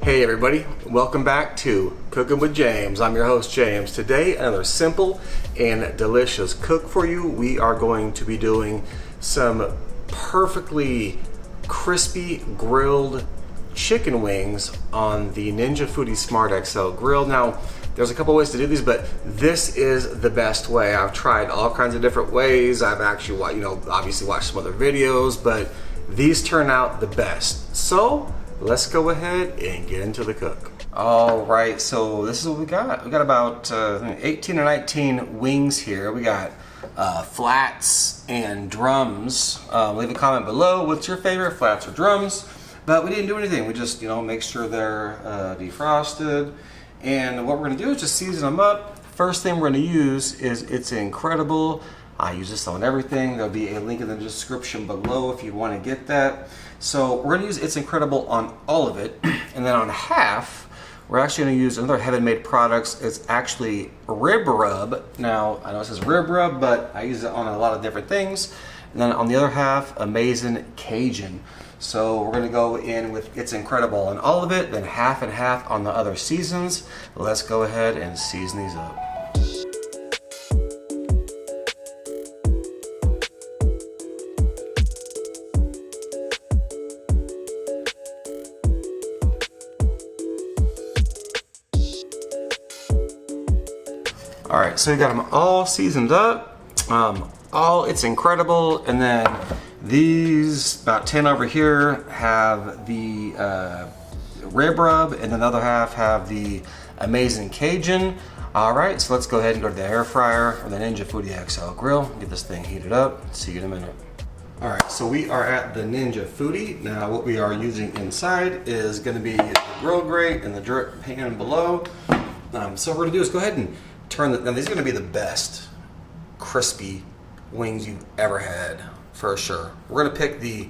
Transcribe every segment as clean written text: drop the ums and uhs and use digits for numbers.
Hey everybody, welcome back to Cooking with James. I'm your host James. Today, another simple and delicious cook for you. We are going to be doing some perfectly crispy grilled chicken wings on the Ninja Foodi Smart XL grill. Now, there's a couple ways to do these, but this is the best way. I've tried all kinds of different ways. I've actually, obviously watched some other videos, but these turn out the best. So, let's go ahead and get into the cook. All right, so this is what we got. We got about 18 or 19 wings here. We got flats and drums. Leave a comment below. What's your favorite, flats or drums? But we didn't do anything. We just, make sure they're defrosted. And what we're gonna do is just season them up. First thing we're gonna use is It's Incredible. I use this on everything. There'll be a link in the description below if you want to get that. So we're going to use It's Incredible on all of it. And then on half, we're actually going to use another Heaven-Made products. It's actually rib rub. Now, I know it says rib rub, but I use it on a lot of different things. And then on the other half, Amazing Cajun. So we're going to go in with It's Incredible on all of it, then half and half on the other seasons. Let's go ahead and season these up. All right, so we got them all seasoned up, all It's Incredible, and then these, about 10 over here, have the rib rub, and then the other half have the Amazing Cajun. All right, so let's go ahead and go to the air fryer or the Ninja Foodi XL grill, get this thing heated up. See you in a minute. All right, so we are at the Ninja Foodi. Now what we are using inside is gonna be the grill grate and the drip pan below. So what we're gonna do is go ahead and now these are gonna be the best crispy wings you've ever had, for sure. We're gonna pick the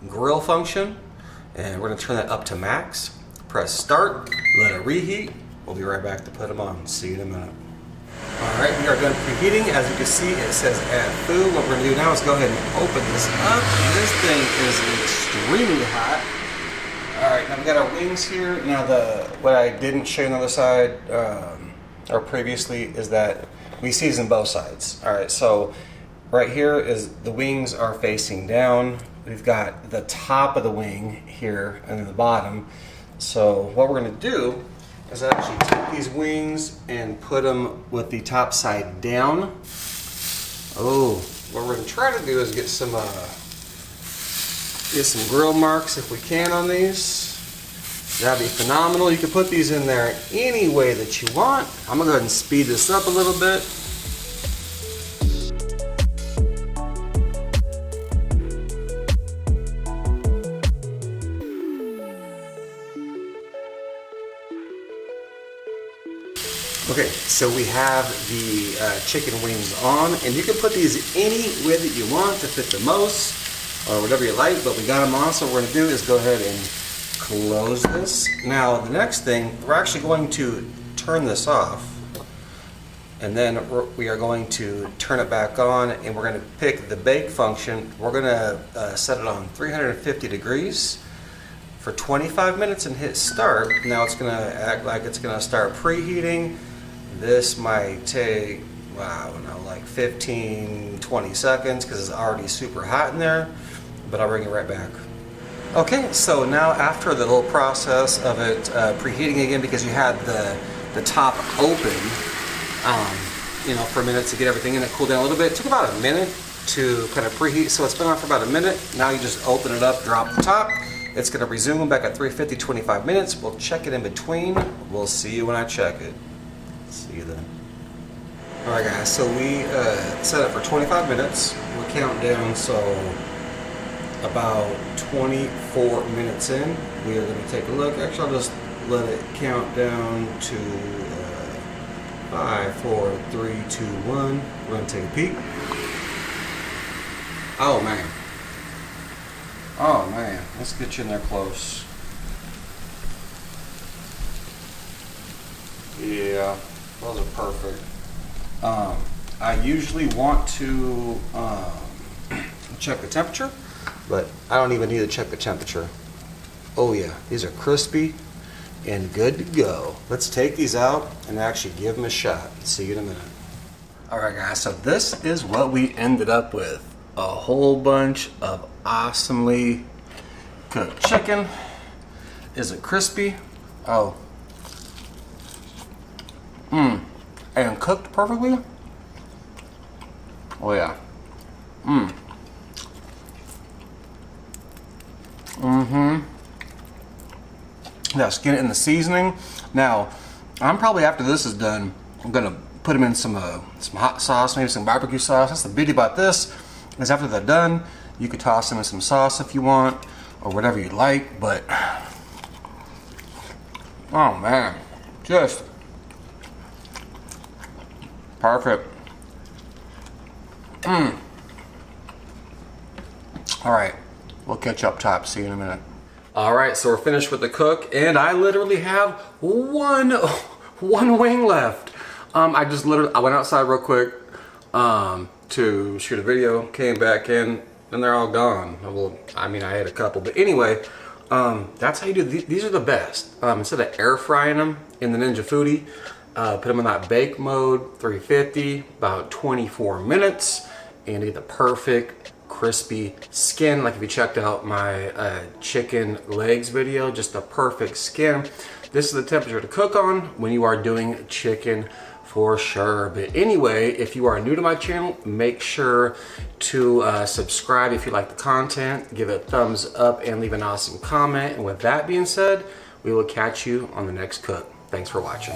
grill function and we're gonna turn that up to max. Press start, let it reheat. We'll be right back to put them on. See you in a minute. All right, we are done preheating. As you can see, it says add food. What we're gonna do now is go ahead and open this up. This thing is extremely hot. All right, now we got our wings here. Now what I didn't show you on the other side, or previously, is that we season both sides. All right, so right here is the wings are facing down. We've got the top of the wing here and then the bottom. So what we're gonna do is actually take these wings and put them with the top side down. Oh, what we're gonna try to do is get some grill marks if we can on these. That'd be phenomenal. You can put these in there any way that you want. I'm gonna go ahead and speed this up a little bit. Okay, so we have the chicken wings on, and you can put these any way that you want to fit the most, or whatever you like, but we got them on, so what we're gonna do is go ahead and close this. Now the next thing, we're actually going to turn this off, and then we are going to turn it back on, and we're going to pick the bake function. We're going to set it on 350 degrees for 25 minutes and hit start. Now it's going to act like it's going to start preheating. This might take, like 15-20 seconds because it's already super hot in there, but I'll bring it right back. Okay, so now after the little process of it preheating again, because you had the top open, for a minute to get everything in, it cooled down a little bit. It took about a minute to kind of preheat, so it's been on for about a minute. Now you just open it up, drop the top. It's gonna resume back at 350, 25 minutes. We'll check it in between. We'll see you when I check it. See you then. All right, guys, so we set it for 25 minutes. We'll count down, so about 24 minutes in, we are going to take a look. Actually, I'll just let it count down to 5, 4, 3, 2, 1. We're going to take a peek. Oh man, let's get you in there close. Yeah, those are perfect. I usually want to check the temperature, but I don't even need to check the temperature. Oh yeah, these are crispy. and good to go. Let's take these out and actually give them a shot. See you in a minute. All right, guys, so this is what we ended up with. A whole bunch of awesomely cooked chicken. Is it crispy? Oh. And cooked perfectly? Oh yeah. That skin and the seasoning. Now, I'm probably, after this is done, I'm gonna put them in some hot sauce, maybe some barbecue sauce. That's the beauty about this, is after they're done, you could toss them in some sauce if you want, or whatever you like, but, oh man, just perfect. All right, we'll catch up top. See you in a minute. All right, so we're finished with the cook, and I literally have one wing left. I went outside real quick to shoot a video, came back in, and they're all gone. Well, I mean, I had a couple, but anyway, that's how you do. These are the best. Instead of air frying them in the Ninja Foodi, put them in that bake mode, 350, about 24 minutes, and you get the perfect crispy skin. Like if you checked out my chicken legs video, just the perfect skin. This is the temperature to cook on when you are doing chicken for sure. But anyway, if you are new to my channel, make sure to subscribe if you like the content, give it a thumbs up and leave an awesome comment. And with that being said, we will catch you on the next cook. Thanks for watching.